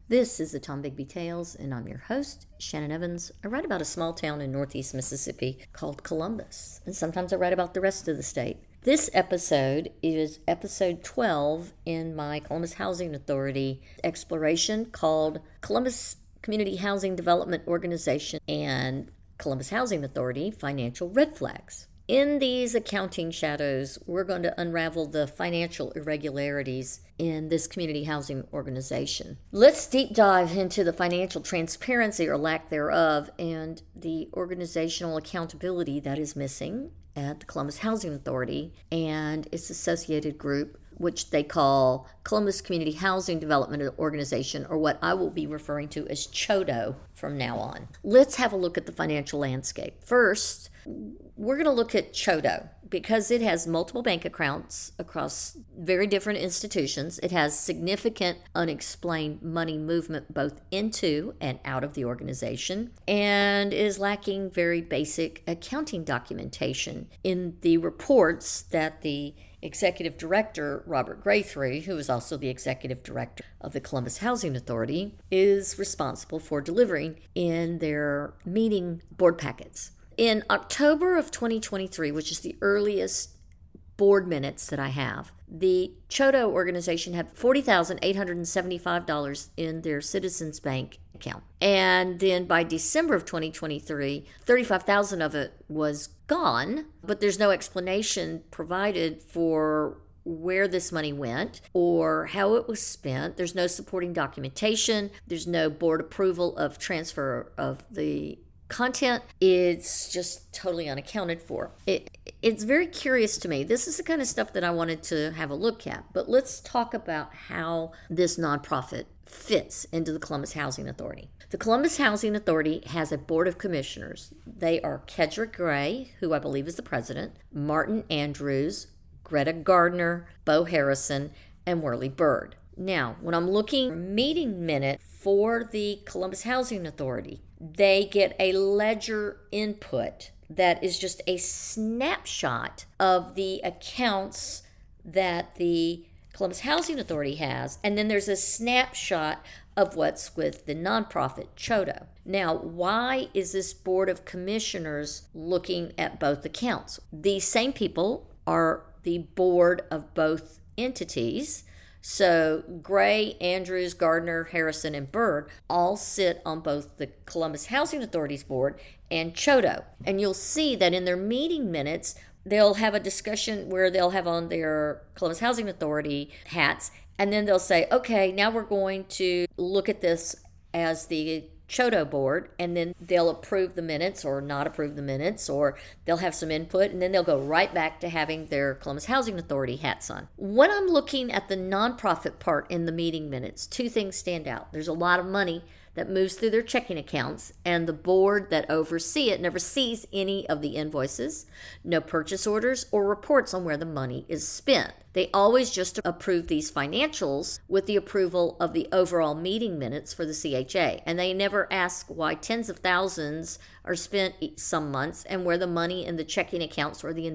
This is the Tom Bigby Tales, and I'm your host, Shannon Evans. I write about a small town in northeast Mississippi called Columbus, and sometimes I write about the rest of the state. This episode is episode 12 in my Columbus Housing Authority exploration called Columbus Community Housing Development Organization and Columbus Housing Authority Financial Red Flags. In these accounting shadows, we're going to unravel the financial irregularities in this community housing organization. Let's deep dive into the financial transparency or lack thereof and the organizational accountability that is missing at the Columbus Housing Authority and its associated group, which they call Columbus Community Housing Development Organization, or what I will be referring to as CHDO from now on. Let's have a look at the financial landscape. First, we're going to look at CHDO because it has multiple bank accounts across very different institutions. It has significant unexplained money movement both into and out of the organization, and is lacking very basic accounting documentation in the reports that the Executive Director, Robert Graythry, who is also the Executive Director of the Columbus Housing Authority, is responsible for delivering in their meeting board packets. In October of 2023, which is the earliest board minutes that I have, the CHDO organization had $40,875 in their Citizens Bank account. And then by December of 2023, $35,000 of it was gone, but there's no explanation provided for where this money went or how it was spent. There's no supporting documentation. There's no board approval of transfer of the content. It's just totally unaccounted for. It's very curious to me. This is the kind of stuff that I wanted to have a look at. But let's talk about how this nonprofit fits into the Columbus Housing Authority. The Columbus Housing Authority has a board of commissioners. They are Kedra Gray, who I believe is the president, Martin Andrews, Greta Gardner, Bo Harrison, and Worley Bird. Now, when I'm looking at meeting minute for the Columbus Housing Authority, they get a ledger input that is just a snapshot of the accounts that the Columbus Housing Authority has, and then there's a snapshot of what's with the nonprofit CHDO. Now, why is this board of commissioners looking at both accounts? These same people are the board of both entities. So Gray, Andrews, Gardner, Harrison, and Bird all sit on both the Columbus Housing Authority's board and CHDO. And you'll see that in their meeting minutes, they'll have a discussion where they'll have on their Columbus Housing Authority hats, and then they'll say, okay, now we're going to look at this as the CHDO board, and then they'll approve the minutes or not approve the minutes, or they'll have some input, and then they'll go right back to having their Columbus Housing Authority hats on. When I'm looking at the nonprofit part in the meeting minutes, two things stand out. There's a lot of money that moves through their checking accounts, and the board that oversee it never sees any of the invoices, no purchase orders, or reports on where the money is spent. They always just approve these financials with the approval of the overall meeting minutes for the CHA, and they never ask why tens of thousands are spent some months and where the money in the checking accounts or the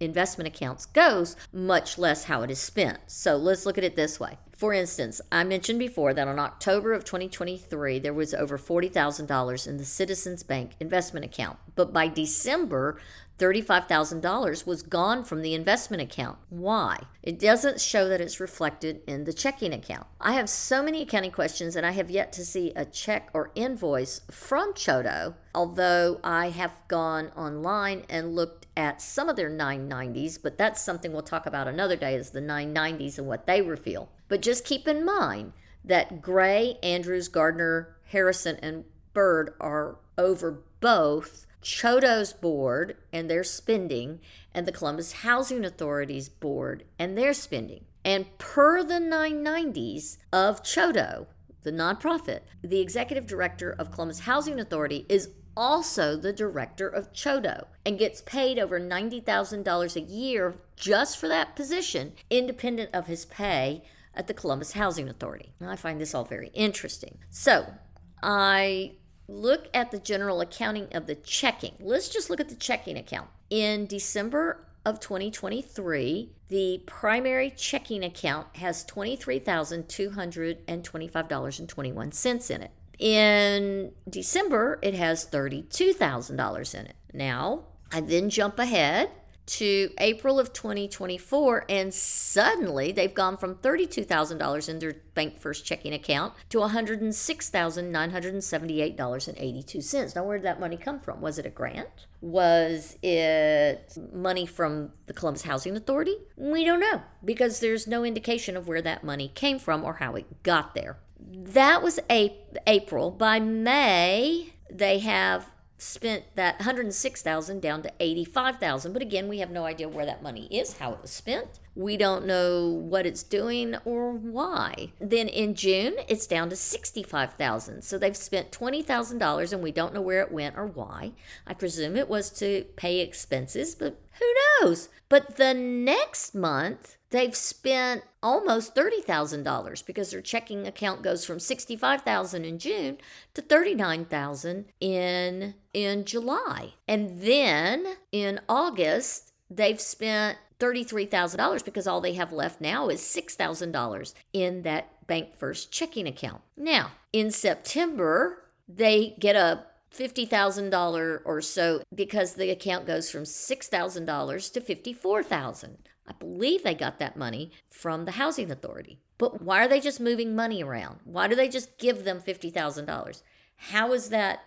investment accounts goes, much less how it is spent. So let's look at it this way. For instance, I mentioned before that in October of 2023, there was over $40,000 in the Citizens Bank investment account. But by December, $35,000 was gone from the investment account. Why? It doesn't show that it's reflected in the checking account. I have so many accounting questions, and I have yet to see a check or invoice from CHDO, although I have gone online and looked at some of their 990s, but that's something we'll talk about another day, is the 990s and what they reveal. But just keep in mind that Gray, Andrews, Gardner, Harrison, and Bird are over both CHDO's board and their spending and the Columbus Housing Authority's board and their spending. And per the 990s of CHDO, the nonprofit, the executive director of Columbus Housing Authority is also the director of CHDO and gets paid over $90,000 a year just for that position, independent of his pay at the Columbus Housing Authority. I find this all very interesting. So I look at the general accounting of the checking. Let's just look at the checking account. In December of 2023, the primary checking account has $23,225.21 in it. In December, it has $32,000 in it. Now, I then jump ahead to April of 2024, and suddenly they've gone from $32,000 in their Bank First checking account to $106,978.82. Now, where did that money come from? Was it a grant? Was it money from the Columbus Housing Authority? We don't know, because there's no indication of where that money came from or how it got there. That was April. By May, they have spent that $106,000 down to $85,000, but again, we have no idea where that money is, how it was spent. We don't know what it's doing or why. Then in June, it's down to $65,000. So they've spent $20,000 and we don't know where it went or why. I presume it was to pay expenses, but who knows? But the next month, they've spent almost $30,000 because their checking account goes from $65,000 in June to $39,000 in July. And then in August, they've spent $33,000 because all they have left now is $6,000 in that Bank First checking account. Now, in September, they get a $50,000 or so because the account goes from $6,000 to $54,000. I believe they got that money from the Housing Authority. But why are they just moving money around? Why do they just give them $50,000? How is that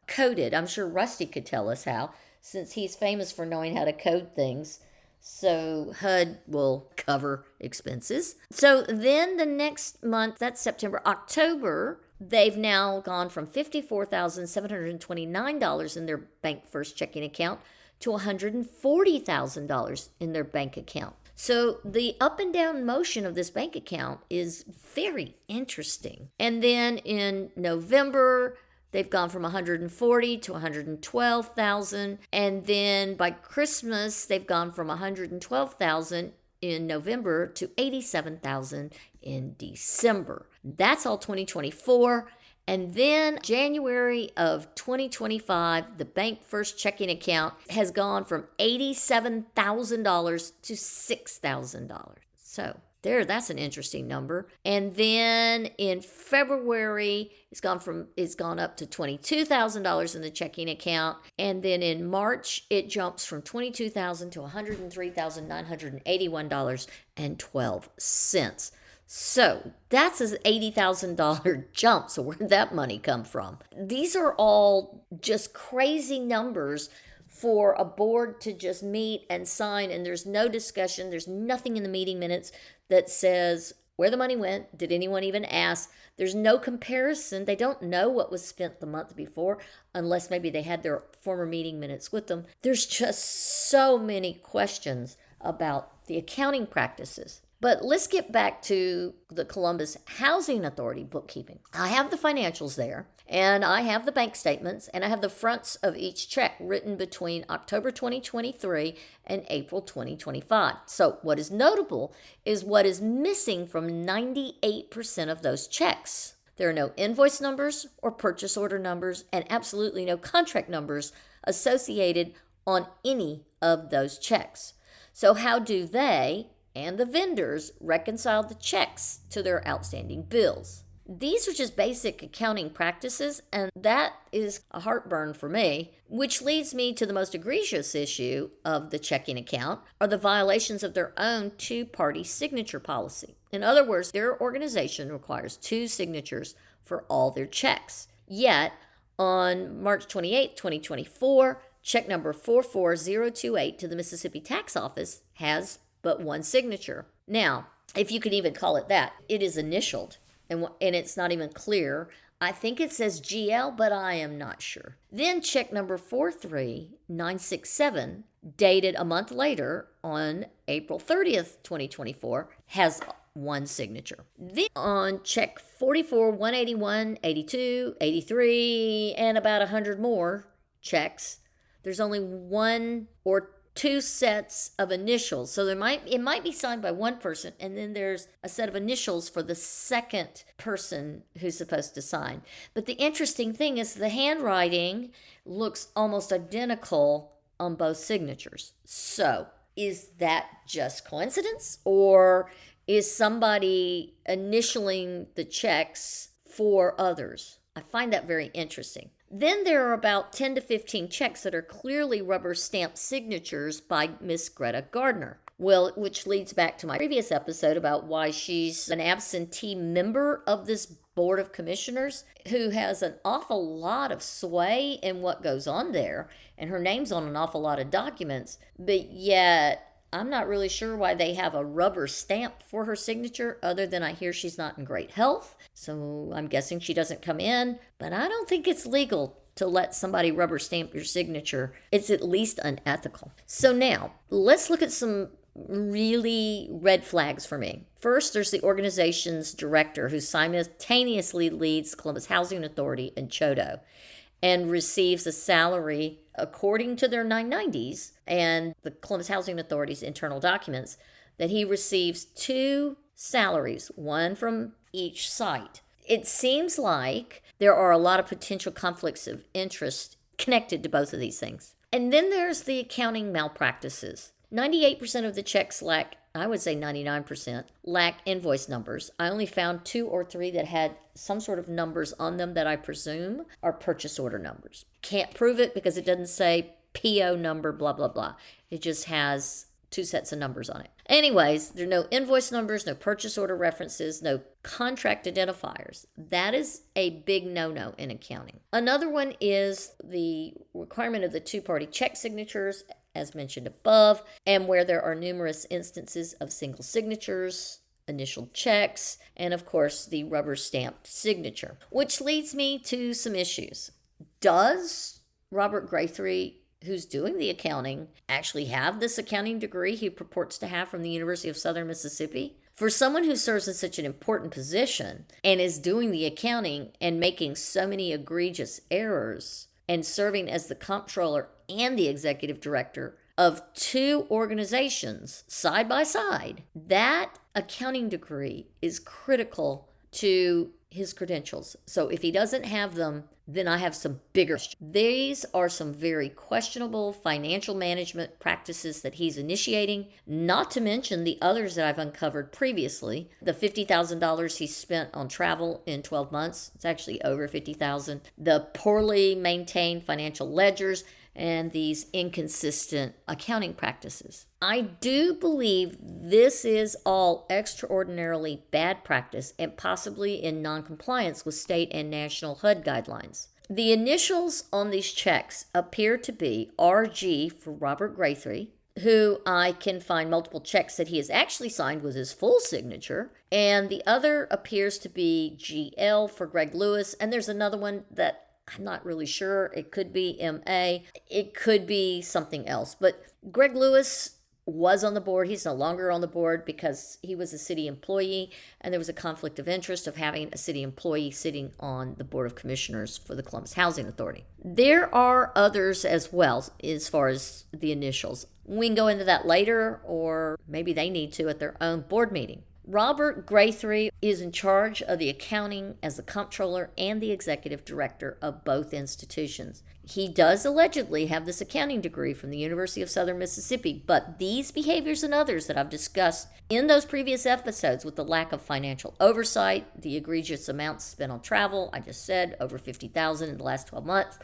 coded? I'm sure Rusty could tell us how, since he's famous for knowing how to code things. So HUD will cover expenses. So then the next month, that's September, October, they've now gone from $54,729 in their Bank First checking account to $140,000 in their bank account. So the up and down motion of this bank account is very interesting. And then in November, they've gone from $140,000 to $112,000. And then by Christmas, they've gone from $112,000 in November to $87,000 in December. That's all 2024. And then January of 2025, the Bank First checking account has gone from $87,000 to $6,000. So that's an interesting number. And then in February, it's gone up to $22,000 in the checking account. And then in March, it jumps from $22,000 to $103,981.12. So that's an $80,000 jump. So where did that money come from? These are all just crazy numbers for a board to just meet and sign, and there's no discussion. There's nothing in the meeting minutes that says where the money went. Did anyone even ask? There's no comparison. They don't know what was spent the month before, unless maybe they had their former meeting minutes with them. There's just so many questions about the accounting practices. But let's get back to the Columbus Housing Authority bookkeeping. I have the financials there, and I have the bank statements, and I have the fronts of each check written between October 2023 and April 2025. So what is notable is what is missing from 98% of those checks. There are no invoice numbers or purchase order numbers, and absolutely no contract numbers associated on any of those checks. So how do they and the vendors reconcile the checks to their outstanding bills? These are just basic accounting practices, and that is a heartburn for me, which leads me to the most egregious issue of the checking account are the violations of their own two-party signature policy. In other words, their organization requires two signatures for all their checks. Yet, on March 28, 2024, check number 44028 to the Mississippi Tax Office has but one signature. Now, if you could even call it that, it is initialed, and it's not even clear. I think it says GL, but I am not sure. Then check number 43967, dated a month later on April 30th, 2024, has one signature. Then on check 44, 181, 82, 83, and about 100 more checks, there's only one or two sets of initials. So it might be signed by one person, and then there's a set of initials for the second person who's supposed to sign. But the interesting thing is the handwriting looks almost identical on both signatures. So Is that just coincidence, or is somebody initialing the checks for others? I find that very interesting. Then there are about 10 to 15 checks that are clearly rubber stamp signatures by Miss Greta Gardner. Well, which leads back to my previous episode about why she's an absentee member of this board of commissioners who has an awful lot of sway in what goes on there, and her name's on an awful lot of documents, but yet I'm not really sure why they have a rubber stamp for her signature, other than I hear she's not in great health, so I'm guessing she doesn't come in, but I don't think it's legal to let somebody rubber stamp your signature. It's at least unethical. So now, let's look at some really red flags for me. First, there's the organization's director, who simultaneously leads Columbus Housing Authority and CHDO and receives a salary according to their 990s and the Columbus Housing Authority's internal documents, that he receives 2 salaries, one from each site. It seems like there are a lot of potential conflicts of interest connected to both of these things. And then there's the accounting malpractices. 98% of the checks lack, I would say 99%, lack invoice numbers. I only found 2 or 3 that had some sort of numbers on them that I presume are purchase order numbers. Can't prove it because it doesn't say PO number, blah, blah, blah. It just has 2 sets of numbers on it. Anyways, there are no invoice numbers, no purchase order references, no contract identifiers. That is a big no-no in accounting. Another one is the requirement of the 2-party check signatures, as mentioned above, and where there are numerous instances of single signatures, initial checks, and of course the rubber stamped signature. Which leads me to some issues. Does Robert Guthrie, who's doing the accounting, actually have this accounting degree he purports to have from the University of Southern Mississippi? For someone who serves in such an important position and is doing the accounting and making so many egregious errors and serving as the comptroller and the executive director of 2 organizations side by side, that accounting degree is critical to his credentials. So if he doesn't have them, then I have some bigger. These are some very questionable financial management practices that he's initiating, not to mention the others that I've uncovered previously. The $50,000 he spent on travel in 12 months, it's actually over $50,000. The poorly maintained financial ledgers, and these inconsistent accounting practices. I do believe this is all extraordinarily bad practice and possibly in non-compliance with state and national HUD guidelines. The initials on these checks appear to be RG for Robert Guthrie, who I can find multiple checks that he has actually signed with his full signature, and the other appears to be GL for Greg Lewis, and there's another one that I'm not really sure. It could be MA. It could be something else. But Greg Lewis was on the board. He's no longer on the board because he was a city employee, and there was a conflict of interest of having a city employee sitting on the Board of Commissioners for the Columbus Housing Authority. There are others as well as far as the initials. We can go into that later, or maybe they need to at their own board meeting. Robert Guthrie is in charge of the accounting as the comptroller and the executive director of both institutions. He does allegedly have this accounting degree from the University of Southern Mississippi, but these behaviors and others that I've discussed in those previous episodes, with the lack of financial oversight, the egregious amounts spent on travel, I just said over $50,000 in the last 12 months,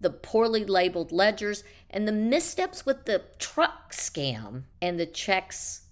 the poorly labeled ledgers, and the missteps with the truck scam and the checks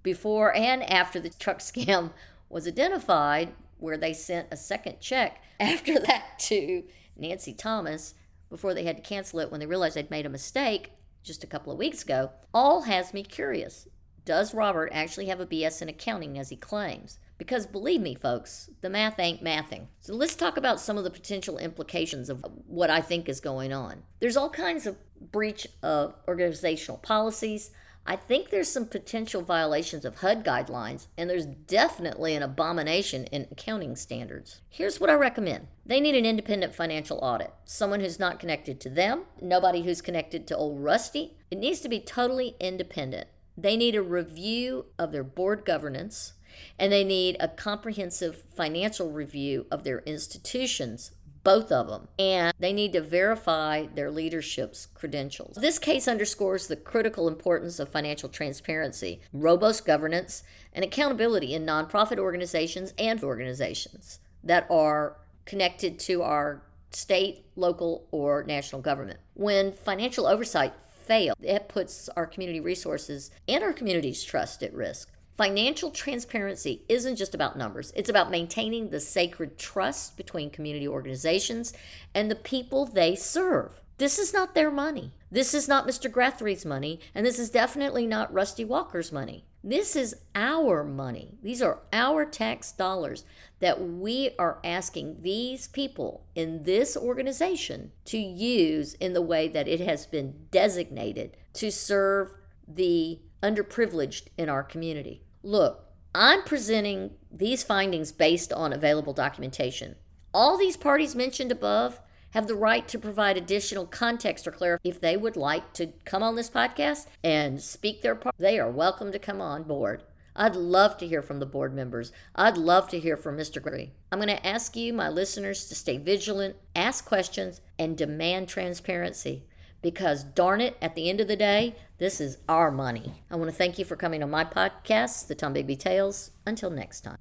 before and after the truck scam was identified, where they sent a second check after that to Nancy Thomas before they had to cancel it when they realized they'd made a mistake just a couple of weeks ago, all has me curious. Does Robert actually have a BS in accounting as he claims? Because believe me, folks, the math ain't mathing. So let's talk about some of the potential implications of what I think is going on. There's all kinds of breach of organizational policies. I think there's some potential violations of HUD guidelines, and there's definitely an abomination in accounting standards. Here's what I recommend. They need an independent financial audit. Someone who's not connected to them, nobody who's connected to old Rusty. It needs to be totally independent. They need a review of their board governance, and they need a comprehensive financial review of their institutions, both of them, and they need to verify their leadership's credentials. This case underscores the critical importance of financial transparency, robust governance, and accountability in nonprofit organizations and organizations that are connected to our state, local, or national government. When financial oversight fails, it puts our community resources and our community's trust at risk. Financial transparency isn't just about numbers. It's about maintaining the sacred trust between community organizations and the people they serve. This is not their money. This is not Mr. Grathrie's money, and this is definitely not Rusty Walker's money. This is our money. These are our tax dollars that we are asking these people in this organization to use in the way that it has been designated to serve the underprivileged in our community. Look, I'm presenting these findings based on available documentation. All these parties mentioned above have the right to provide additional context or clarify. If they would like to come on this podcast and speak their part, they are welcome to come on board. I'd love to hear from the board members. I'd love to hear from Mr. Gray. I'm going to ask you, my listeners, to stay vigilant, ask questions, and demand transparency. Because darn it, at the end of the day, this is our money. I want to thank you for coming on my podcast, The Tom Bigby Tales. Until next time.